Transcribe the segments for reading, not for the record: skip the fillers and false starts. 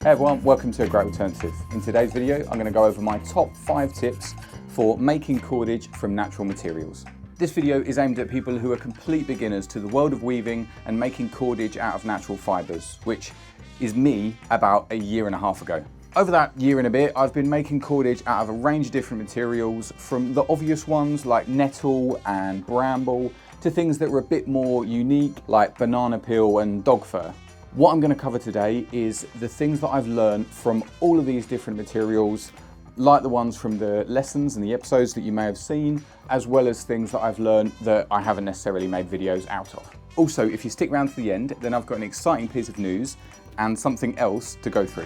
Hey everyone, welcome to A Great Alternative. In today's video, I'm going to go over my top 5 tips for making cordage from natural materials. This video is aimed at people who are complete beginners to the world of weaving and making cordage out of natural fibres, which is me about a year and a half ago. Over that year and a bit, I've been making cordage out of a range of different materials, from the obvious ones like nettle and bramble, to things that were a bit more unique like banana peel and dog fur. What I'm going to cover today is the things that I've learned from all of these different materials, like the ones from the lessons and the episodes that you may have seen, as well as things that I've learned that I haven't necessarily made videos out of. Also, if you stick around to the end, then I've got an exciting piece of news and something else to go through.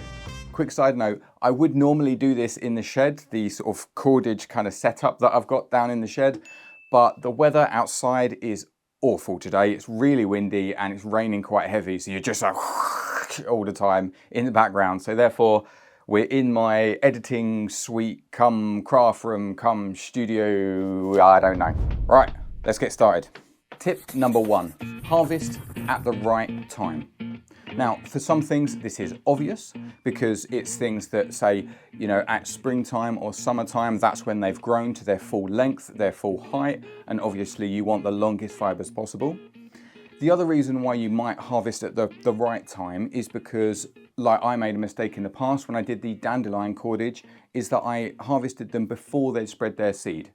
Quick side note, I would normally do this in the shed, the sort of cordage kind of setup that I've got down in the shed, but the weather outside is awful today. It's really windy and it's raining quite heavy, so you're just like all the time in the background. So therefore, we're in my editing suite, come craft room, come studio, I don't know. Right, let's get started. Tip number 1, harvest at the right time. Now, for some things, this is obvious because it's things that say, you know, at springtime or summertime, that's when they've grown to their full length, their full height, and obviously you want the longest fibres possible. The other reason why you might harvest at the right time is because, like I made a mistake in the past when I did the dandelion cordage, is that I harvested them before they spread their seed.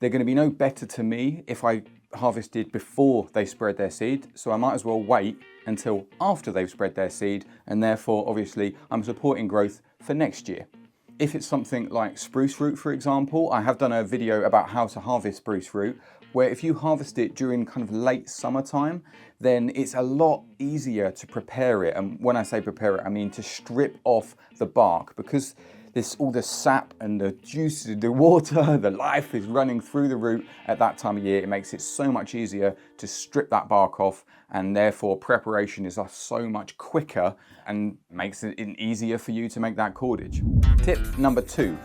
They're going to be no better to me if I harvested before they spread their seed, so I might as well wait until after they've spread their seed, and therefore obviously I'm supporting growth for next year. If it's something like spruce root, for example, I have done a video about how to harvest spruce root, where if you harvest it during kind of late summertime, then it's a lot easier to prepare it. And when I say prepare it, I mean to strip off the bark, because all the sap and the juice, the water, the life is running through the root at that time of year. It makes it so much easier to strip that bark off, and therefore preparation is so much quicker and makes it easier for you to make that cordage. Tip number 2,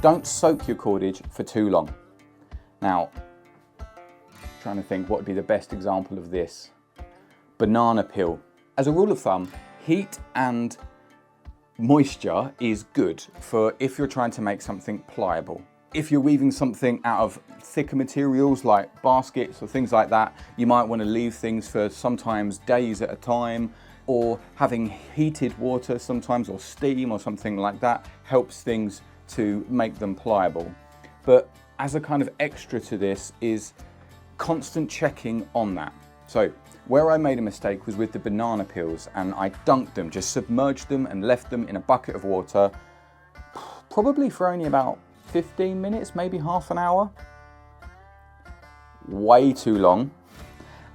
don't soak your cordage for too long. Now, trying to think what would be the best example of this. Banana peel. As a rule of thumb, heat and moisture is good for if you're trying to make something pliable. If you're weaving something out of thicker materials like baskets or things like that, you might want to leave things for sometimes days at a time, or having heated water sometimes, or steam or something like that helps things to make them pliable. But as a kind of extra to this is constant checking on that. So where I made a mistake was with the banana peels, and I dunked them, just submerged them and left them in a bucket of water, probably for only about 15 minutes, maybe half an hour. Way too long.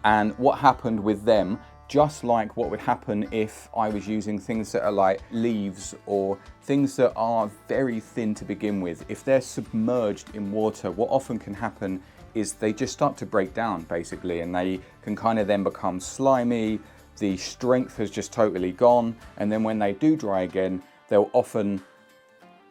And what happened with them, just like what would happen if I was using things that are like leaves or things that are very thin to begin with, if they're submerged in water, what often can happen is they just start to break down basically, and they can kind of then become slimy, the strength has just totally gone, and then when they do dry again, they'll often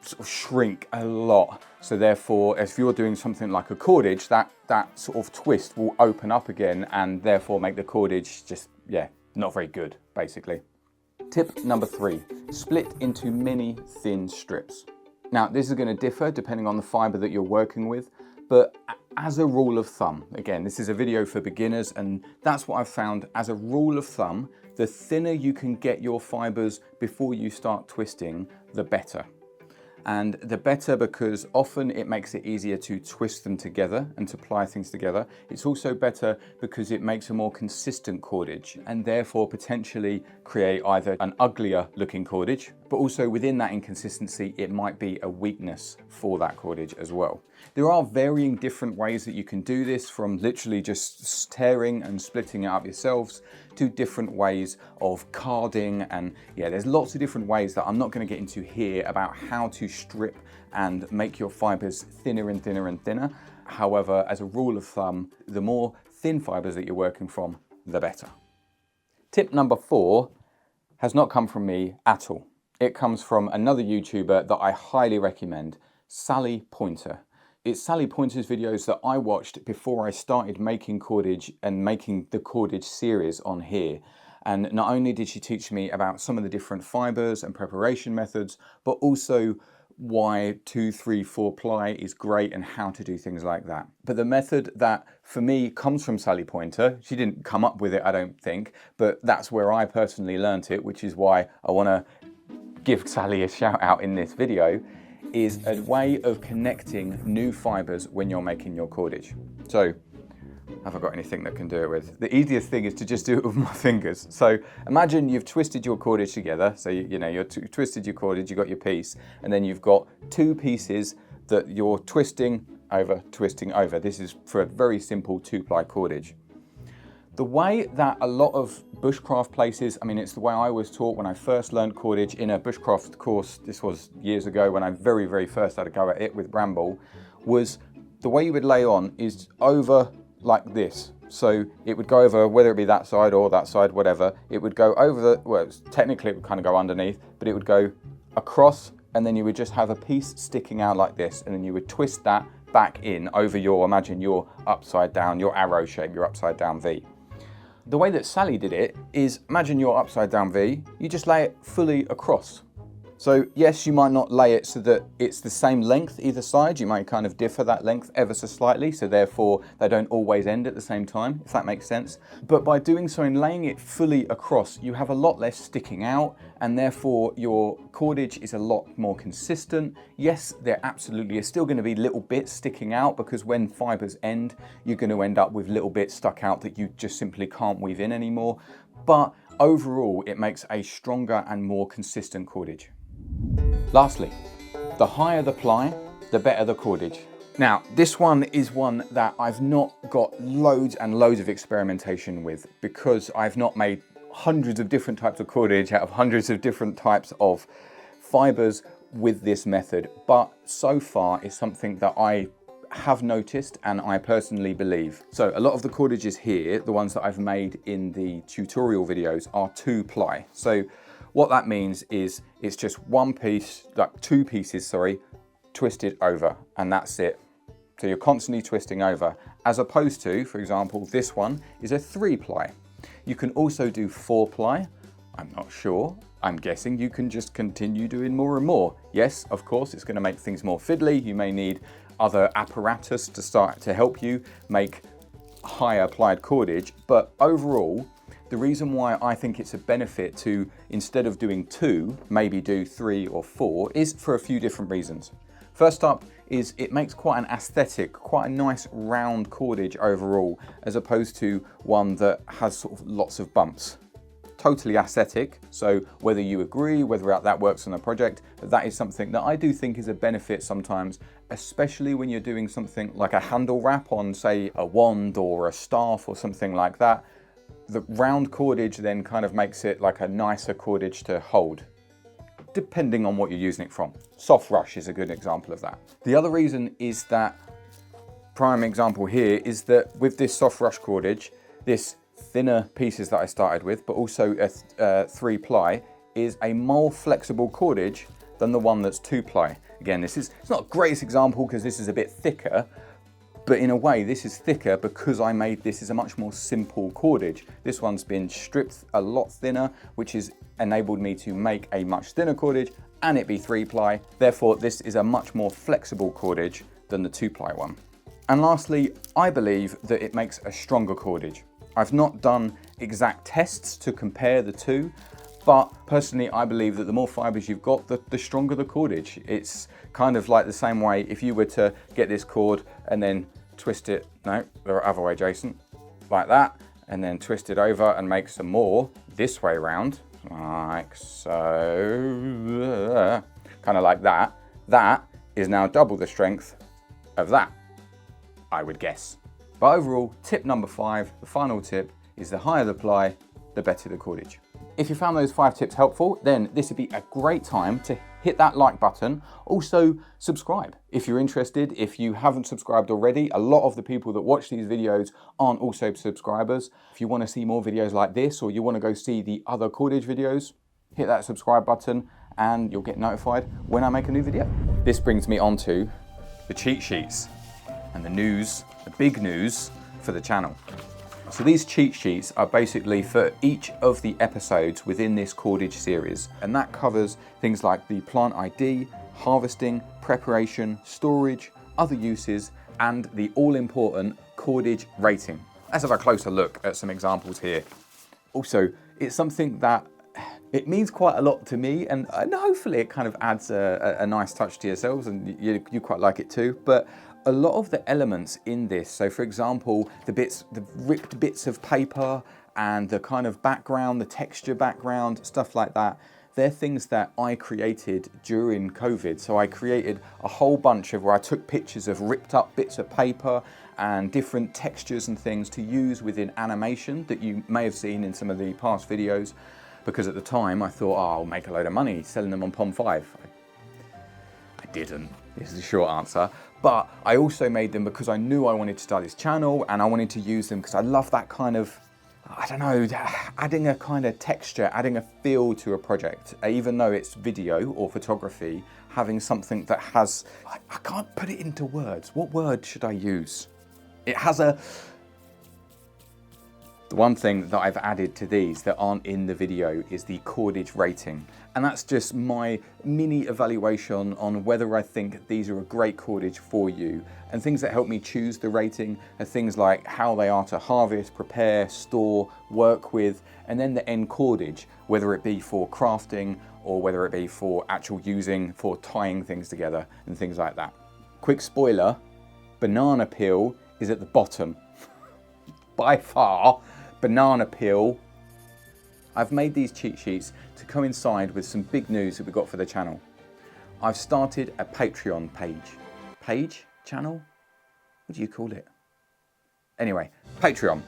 sort of shrink a lot. So therefore, if you're doing something like a cordage, that sort of twist will open up again and therefore make the cordage just, yeah, not very good, basically. Tip number 3, split into many thin strips. Now, this is going to differ depending on the fibre that you're working with, but as a rule of thumb, again, this is a video for beginners, and that's what I've found. As a rule of thumb, the thinner you can get your fibres before you start twisting, the better. And the better because often it makes it easier to twist them together and to ply things together. It's also better because it makes a more consistent cordage, and therefore potentially create either an uglier looking cordage, but also within that inconsistency, it might be a weakness for that cordage as well. There are varying different ways that you can do this, from literally just tearing and splitting it up yourselves to different ways of carding, and yeah, there's lots of different ways that I'm not going to get into here about how to strip and make your fibres thinner and thinner and thinner. However, as a rule of thumb, the more thin fibres that you're working from, the better. Tip number 4 has not come from me at all. It comes from another YouTuber that I highly recommend, Sally Pointer. It's Sally Pointer's videos that I watched before I started making cordage and making the cordage series on here. And not only did she teach me about some of the different fibres and preparation methods, but also why 2, 3, 4 ply is great and how to do things like that. But the method that for me comes from Sally Pointer, she didn't come up with it, I don't think, but that's where I personally learnt it, which is why I want to give Sally a shout out in this video, is a way of connecting new fibres when you're making your cordage. So, have I got anything that can do it with? The easiest thing is to just do it with my fingers. So imagine you've twisted your cordage together. So you've twisted your cordage, you've got your piece, and then you've got two pieces that you're twisting over. This is for a very simple 2-ply cordage. The way that a lot of bushcraft places, I mean, it's the way I was taught when I first learned cordage in a bushcraft course. This was years ago when I very, very first had a go at it with bramble, was the way you would lay on is over like this. So it would go over, whether it be that side or that side, whatever, it would go over the, well, technically it would kind of go underneath, but it would go across, and then you would just have a piece sticking out like this, and then you would twist that back in over your, imagine your upside down, your arrow shape, your upside down V. The way that Sally did it is, imagine your upside down V, you just lay it fully across. So yes, you might not lay it so that it's the same length either side. You might kind of differ that length ever so slightly, so therefore they don't always end at the same time, if that makes sense. But by doing so and laying it fully across, you have a lot less sticking out, and therefore your cordage is a lot more consistent. Yes, there absolutely is still going to be little bits sticking out, because when fibres end, you're going to end up with little bits stuck out that you just simply can't weave in anymore. But overall, it makes a stronger and more consistent cordage. Lastly, the higher the ply, the better the cordage. Now, this one is one that I've not got loads and loads of experimentation with, because I've not made hundreds of different types of cordage out of hundreds of different types of fibres with this method. But so far, it's something that I have noticed and I personally believe. So a lot of the cordages here, the ones that I've made in the tutorial videos, are 2-ply. So what that means is it's just one piece, like 2 pieces, sorry, twisted over, and that's it. So you're constantly twisting over, as opposed to, for example, this one is a 3-ply. You can also do 4-ply. I'm not sure. I'm guessing you can just continue doing more and more. Yes, of course, it's going to make things more fiddly. You may need other apparatus to start to help you make higher plied cordage, but overall, the reason why I think it's a benefit to, instead of doing 2, maybe do 3 or 4, is for a few different reasons. First up is it makes quite an aesthetic, quite a nice round cordage overall, as opposed to one that has sort of lots of bumps. Totally aesthetic, so whether you agree, whether that works on a project, that is something that I do think is a benefit sometimes, especially when you're doing something like a handle wrap on, say, a wand or a staff or something like that. The round cordage then kind of makes it like a nicer cordage to hold, depending on what you're using it from. Soft rush is a good example of that. The other reason is that, prime example here, is that with this soft rush cordage, this thinner pieces that I started with, but also a 3-ply, is a more flexible cordage than the one that's 2-ply. Again, it's not a greatest example because this is a bit thicker, but in a way this is thicker because I made this as a much more simple cordage. This one's been stripped a lot thinner, which has enabled me to make a much thinner cordage and it be 3-ply. Therefore, this is a much more flexible cordage than the 2-ply one. And lastly, I believe that it makes a stronger cordage. I've not done exact tests to compare the two, but personally I believe that the more fibres you've got, the stronger the cordage. It's kind of like the same way if you were to get this cord and then twist it, no, the other way, Jason, like that, and then twist it over and make some more this way around, like so, kind of like that. That is now double the strength of that, I would guess. But overall, tip number 5, the final tip, is the higher the ply, the better the cordage. If you found those 5 tips helpful, then this would be a great time to hit that like button. Also, subscribe if you're interested. If you haven't subscribed already, a lot of the people that watch these videos aren't also subscribers. If you want to see more videos like this, or you want to go see the other cordage videos, hit that subscribe button and you'll get notified when I make a new video. This brings me on to the cheat sheets and the news, the big news for the channel. So these cheat sheets are basically for each of the episodes within this cordage series, and that covers things like the plant ID, harvesting, preparation, storage, other uses, and the all-important cordage rating. Let's have a closer look at some examples here. Also, it's something that it means quite a lot to me, and hopefully it kind of adds a nice touch to yourselves, and you quite like it too. But a lot of the elements in this, so for example, the ripped bits of paper and the kind of background, the texture background, stuff like that, they're things that I created during COVID. So I created a whole bunch of where I took pictures of ripped up bits of paper and different textures and things to use within animation that you may have seen in some of the past videos. Because at the time I thought, oh, I'll make a load of money selling them on Pom5. I didn't, is the short answer. But I also made them because I knew I wanted to start this channel, and I wanted to use them because I love that kind of, I don't know, adding a kind of texture, adding a feel to a project. Even though it's video or photography, having something that has, I can't put it into words. What word should I use? It has a, the one thing that I've added to these that aren't in the video is the cordage rating. And that's just my mini evaluation on whether I think these are a great cordage for you. And things that help me choose the rating are things like how they are to harvest, prepare, store, work with, and then the end cordage, whether it be for crafting or whether it be for actual using, for tying things together and things like that. Quick spoiler, banana peel is at the bottom. By far, banana peel. I've made these cheat sheets to coincide with some big news that we got for the channel. I've started a Patreon page? Channel? What do you call it? Anyway, Patreon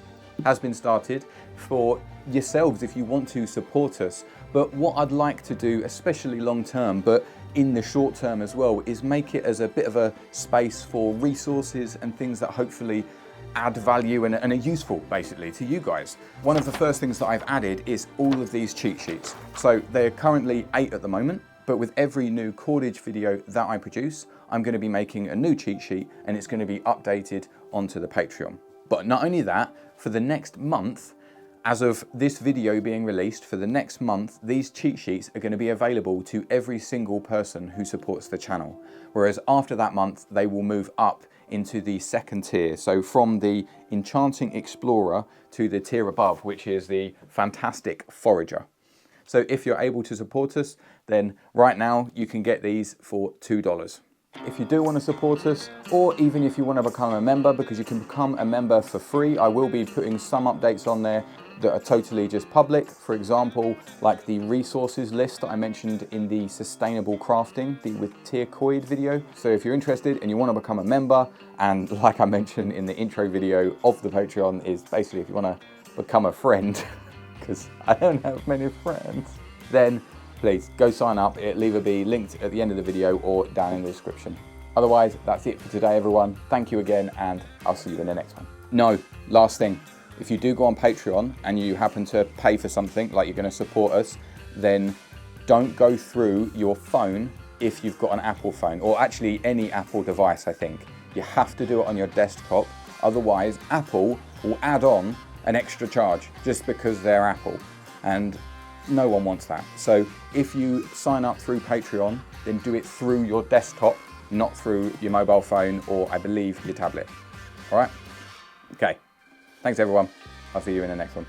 has been started for yourselves if you want to support us. But what I'd like to do, especially long term, but in the short term as well, is make it as a bit of a space for resources and things that hopefully add value and are useful basically to you guys. One of the first things that I've added is all of these cheat sheets. So they're currently 8 at the moment, but with every new cordage video that I produce, I'm going to be making a new cheat sheet and it's going to be updated onto the Patreon. But not only that, for the next month, as of this video being released, for the next month, these cheat sheets are going to be available to every single person who supports the channel. Whereas after that month, they will move up into the second tier. So from the Enchanting Explorer to the tier above, which is the Fantastic Forager. So if you're able to support us, then right now you can get these for $2. If you do want to support us, or even if you want to become a member, because you can become a member for free, I will be putting some updates on there that are totally just public. For example, like the resources list that I mentioned in the sustainable crafting, the with turquoise video. So if you're interested and you want to become a member, and like I mentioned in the intro video of the Patreon, is basically if you want to become a friend, because I don't have many friends, then please go sign up. It'll either be linked at the end of the video or down in the description. Otherwise, that's it for today, everyone. Thank you again, and I'll see you in the next one. No, last thing. If you do go on Patreon and you happen to pay for something, like you're going to support us, then don't go through your phone if you've got an Apple phone, or actually any Apple device, I think. You have to do it on your desktop. Otherwise, Apple will add on an extra charge just because they're Apple. And no one wants that. So if you sign up through Patreon, then do it through your desktop, not through your mobile phone or I believe your tablet. All right? Okay. Thanks everyone. I'll see you in the next one.